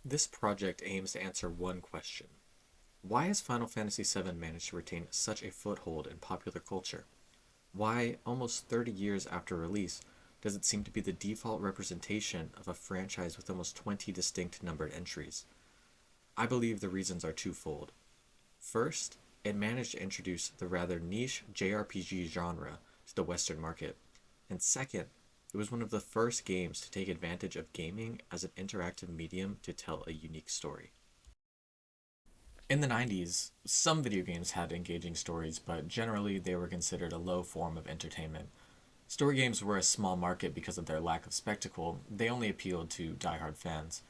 This project aims to answer one question. Why has Final Fantasy VII managed to retain such a foothold in popular culture? Why, almost 30 years after release, does it seem to be the default representation of a franchise with almost 20 distinct numbered entries? I believe the reasons are twofold. First, it managed to introduce the rather niche JRPG genre to the Western market. And second, it was one of the first games to take advantage of gaming as an interactive medium to tell a unique story. In the 90s, some video games had engaging stories, but generally they were considered a low form of entertainment. Story games were a small market because of their lack of spectacle, they only appealed to die-hard fans.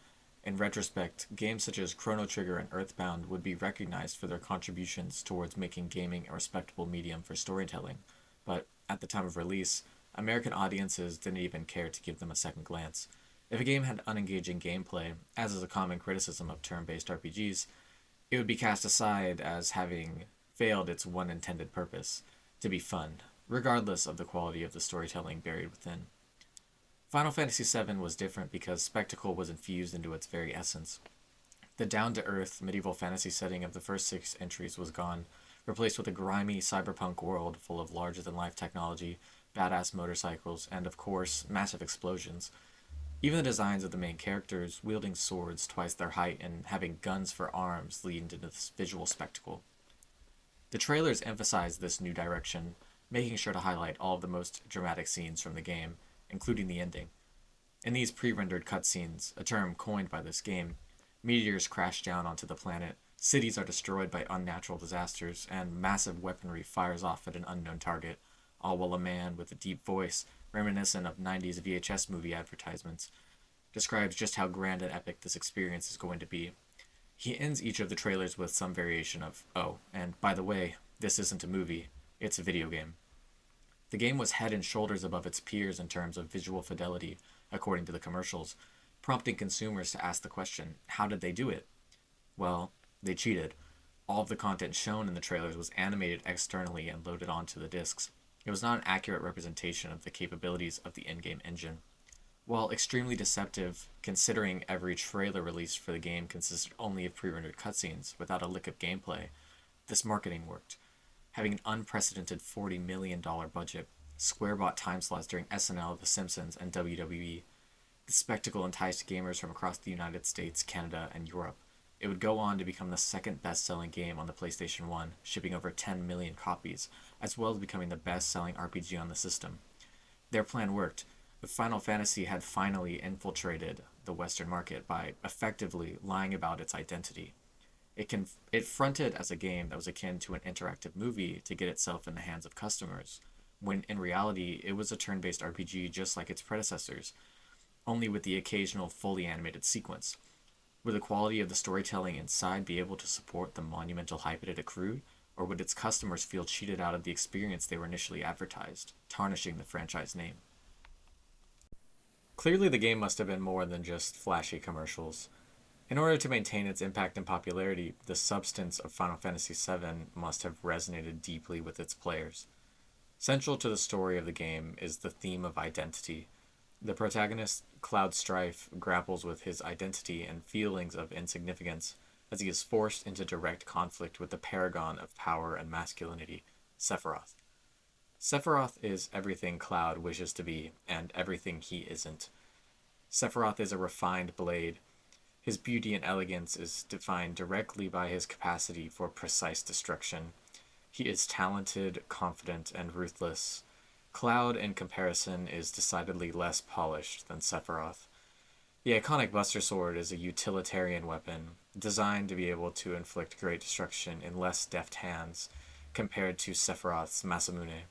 In retrospect, games such as Chrono Trigger and Earthbound would be recognized for their contributions towards making gaming a respectable medium for storytelling, but at the time of release, American audiences didn't even care to give them a second glance. If a game had unengaging gameplay, as is a common criticism of turn based RPGs, it would be cast aside as having failed its one intended purpose to be fun, regardless of the quality of the storytelling buried within. Final Fantasy VII was different because spectacle was infused into its very essence. The down to earth medieval fantasy setting of the first six entries was gone, replaced with a grimy cyberpunk world full of larger than life technology, badass motorcycles, and of course, massive explosions. Even the designs of the main characters, wielding swords twice their height and having guns for arms, lead into this visual spectacle. The trailers emphasized this new direction, making sure to highlight all of the most dramatic scenes from the game, including the ending. In these pre-rendered cutscenes, a term coined by this game, meteors crash down onto the planet, cities are destroyed by unnatural disasters, and massive weaponry fires off at an unknown target, all while a man with a deep voice, reminiscent of 90s VHS movie advertisements, describes just how grand and epic this experience is going to be. He ends each of the trailers with some variation of, oh, and by the way, this isn't a movie, it's a video game. The game was head and shoulders above its peers in terms of visual fidelity, according to the commercials, prompting consumers to ask the question, how did they do it? Well, they cheated. All of the content shown in the trailers was animated externally and loaded onto the discs. It was not an accurate representation of the capabilities of the in-game engine. While extremely deceptive, considering every trailer released for the game consisted only of pre-rendered cutscenes without a lick of gameplay, this marketing worked. Having an unprecedented $40 million budget, Square bought time slots during SNL, The Simpsons, and WWE. The spectacle enticed gamers from across the United States, Canada, and Europe. It would go on to become the second best-selling game on the PlayStation 1, shipping over 10 million copies, as well as becoming the best-selling RPG on the system. Their plan worked. Final Fantasy had finally infiltrated the Western market by effectively lying about its identity. It fronted as a game that was akin to an interactive movie to get itself in the hands of customers, when in reality it was a turn-based RPG just like its predecessors, only with the occasional fully animated sequence. Would the quality of the storytelling inside be able to support the monumental hype it had accrued, or would its customers feel cheated out of the experience they were initially advertised, tarnishing the franchise name? Clearly, the game must have been more than just flashy commercials. In order to maintain its impact and popularity, the substance of Final Fantasy VII must have resonated deeply with its players. Central to the story of the game is the theme of identity. The protagonist, Cloud Strife, grapples with his identity and feelings of insignificance as he is forced into direct conflict with the paragon of power and masculinity, Sephiroth. Sephiroth is everything Cloud wishes to be, and everything he isn't. Sephiroth is a refined blade. His beauty and elegance is defined directly by his capacity for precise destruction. He is talented, confident, and ruthless. Cloud, in comparison, is decidedly less polished than Sephiroth. The iconic Buster Sword is a utilitarian weapon, designed to be able to inflict great destruction in less deft hands compared to Sephiroth's Masamune.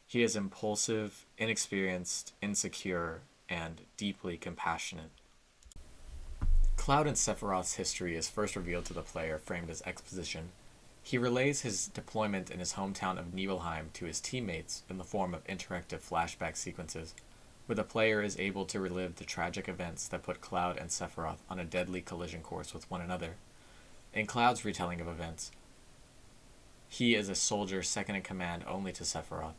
He is impulsive, inexperienced, insecure, and deeply compassionate. Cloud and Sephiroth's history is first revealed to the player, framed as exposition. He relays his deployment in his hometown of Nibelheim to his teammates in the form of interactive flashback sequences, where the player is able to relive the tragic events that put Cloud and Sephiroth on a deadly collision course with one another. In Cloud's retelling of events, he is a soldier second in command only to Sephiroth.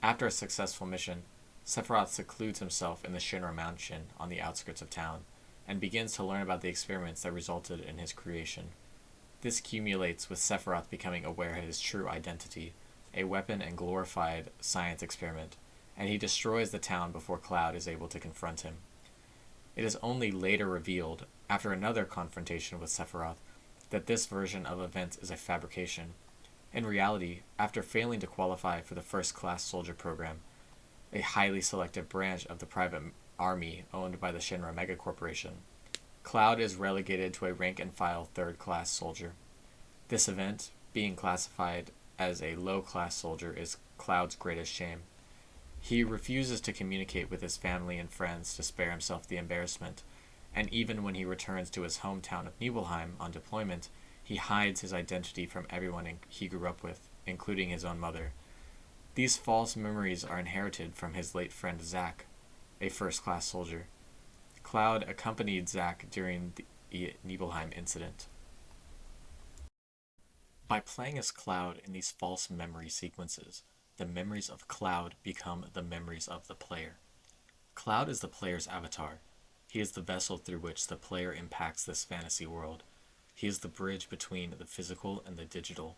After a successful mission, Sephiroth secludes himself in the Shinra mansion on the outskirts of town. and begins to learn about the experiments that resulted in his creation. This culminates with Sephiroth becoming aware of his true identity, a weapon and glorified science experiment, and he destroys the town before Cloud is able to confront him. It is only later revealed, after another confrontation with Sephiroth, that this version of events is a fabrication. In reality, after failing to qualify for the first class soldier program, a highly selective branch of the private army owned by the Shinra Megacorporation, Cloud is relegated to a rank-and-file third-class soldier. This event, being classified as a low-class soldier, is Cloud's greatest shame. He refuses to communicate with his family and friends to spare himself the embarrassment, and even when he returns to his hometown of Nibelheim on deployment, he hides his identity from everyone he grew up with, including his own mother. These false memories are inherited from his late friend Zack, a first-class soldier. Cloud accompanied Zack during the Nibelheim incident. By playing as Cloud in these false memory sequences, the memories of Cloud become the memories of the player. Cloud is the player's avatar. He is the vessel through which the player impacts this fantasy world. He is the bridge between the physical and the digital.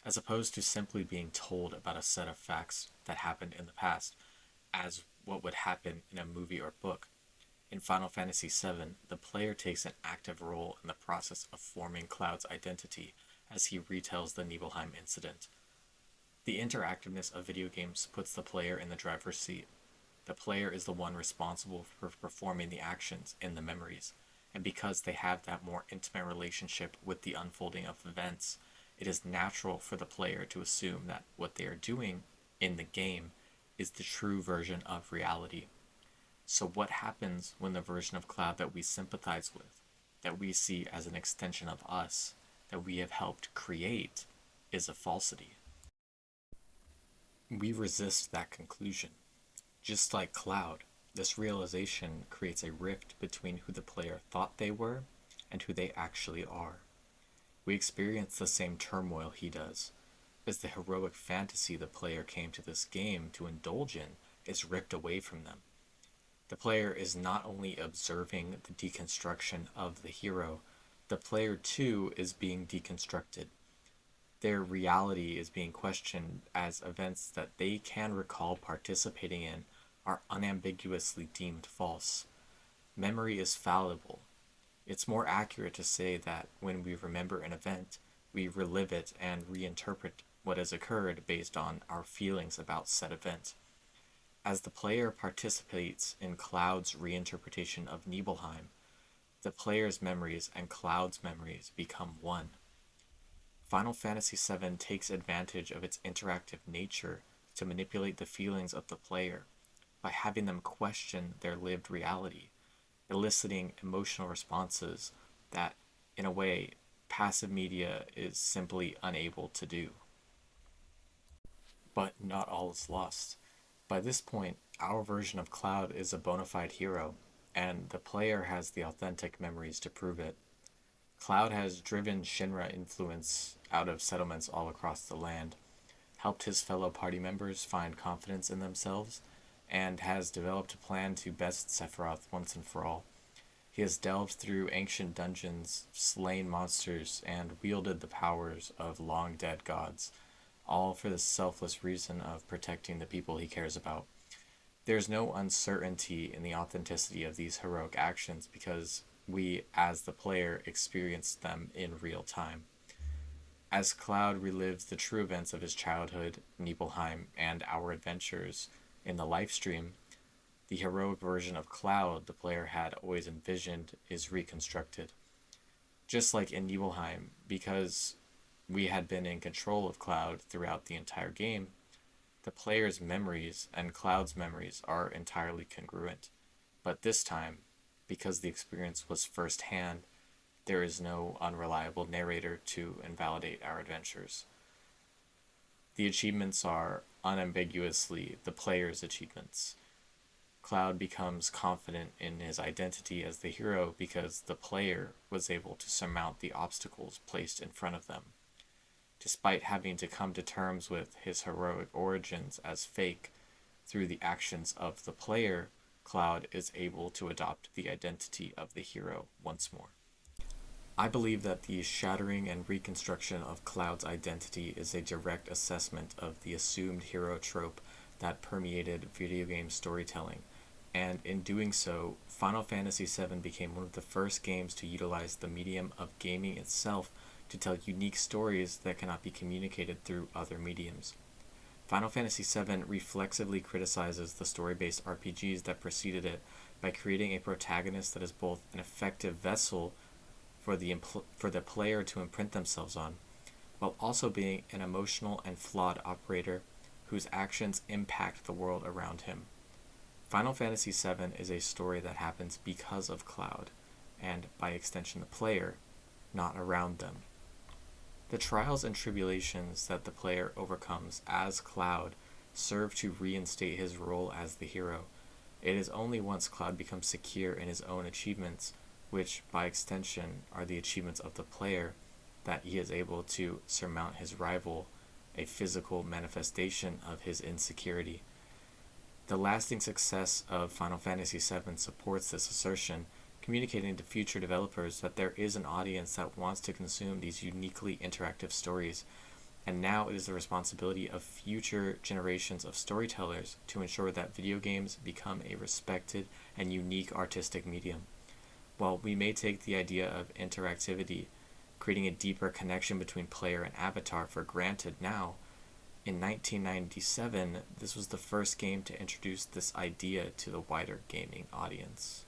As opposed to simply being told about a set of facts that happened in the past, as what would happen in a movie or book, in Final Fantasy VII, the player takes an active role in the process of forming Cloud's identity as he retells the Nibelheim incident. The interactiveness of video games puts the player in the driver's seat. The player is the one responsible for performing the actions in the memories, and because they have that more intimate relationship with the unfolding of events, it is natural for the player to assume that what they are doing in the game is the true version of reality. So what happens when the version of Cloud that we sympathize with, that we see as an extension of us, that we have helped create, is a falsity? We resist that conclusion. Just like Cloud, this realization creates a rift between who the player thought they were and who they actually are. We experience the same turmoil he does, as the heroic fantasy the player came to this game to indulge in is ripped away from them. The player is not only observing the deconstruction of the hero, the player too is being deconstructed. Their reality is being questioned as events that they can recall participating in are unambiguously deemed false. Memory is fallible. It's more accurate to say that when we remember an event, we relive it and reinterpret what has occurred based on our feelings about said event. As the player participates in Cloud's reinterpretation of Nibelheim, the player's memories and Cloud's memories become one. Final Fantasy VII takes advantage of its interactive nature to manipulate the feelings of the player by having them question their lived reality, eliciting emotional responses that, in a way, passive media is simply unable to do. But not all is lost. By this point, our version of Cloud is a bona fide hero, and the player has the authentic memories to prove it. Cloud has driven Shinra influence out of settlements all across the land, helped his fellow party members find confidence in themselves, and has developed a plan to best Sephiroth once and for all. He has delved through ancient dungeons, slain monsters, and wielded the powers of long-dead gods, all for the selfless reason of protecting the people he cares about. There's no uncertainty in the authenticity of these heroic actions because we, as the player, experience them in real time. As Cloud relives the true events of his childhood, Nibelheim, and our adventures in the livestream, the heroic version of Cloud the player had always envisioned is reconstructed. Just like in Nibelheim, because we had been in control of Cloud throughout the entire game, the player's memories and Cloud's memories are entirely congruent. But this time, because the experience was first-hand, there is no unreliable narrator to invalidate our adventures. The achievements are unambiguously the player's achievements. Cloud becomes confident in his identity as the hero because the player was able to surmount the obstacles placed in front of them. Despite having to come to terms with his heroic origins as fake through the actions of the player, Cloud is able to adopt the identity of the hero once more. I believe that the shattering and reconstruction of Cloud's identity is a direct assessment of the assumed hero trope that permeated video game storytelling, and in doing so, Final Fantasy VII became one of the first games to utilize the medium of gaming itself to tell unique stories that cannot be communicated through other mediums. Final Fantasy VII reflexively criticizes the story-based RPGs that preceded it by creating a protagonist that is both an effective vessel for the player to imprint themselves on, while also being an emotional and flawed operator whose actions impact the world around him. Final Fantasy VII is a story that happens because of Cloud, and by extension the player, not around them. The trials and tribulations that the player overcomes as Cloud serve to reinstate his role as the hero. It is only once Cloud becomes secure in his own achievements, which by extension are the achievements of the player, that he is able to surmount his rival, a physical manifestation of his insecurity. The lasting success of Final Fantasy VII supports this assertion, communicating to future developers that there is an audience that wants to consume these uniquely interactive stories, and now it is the responsibility of future generations of storytellers to ensure that video games become a respected and unique artistic medium. While we may take the idea of interactivity, creating a deeper connection between player and avatar, for granted now, in 1997, this was the first game to introduce this idea to the wider gaming audience.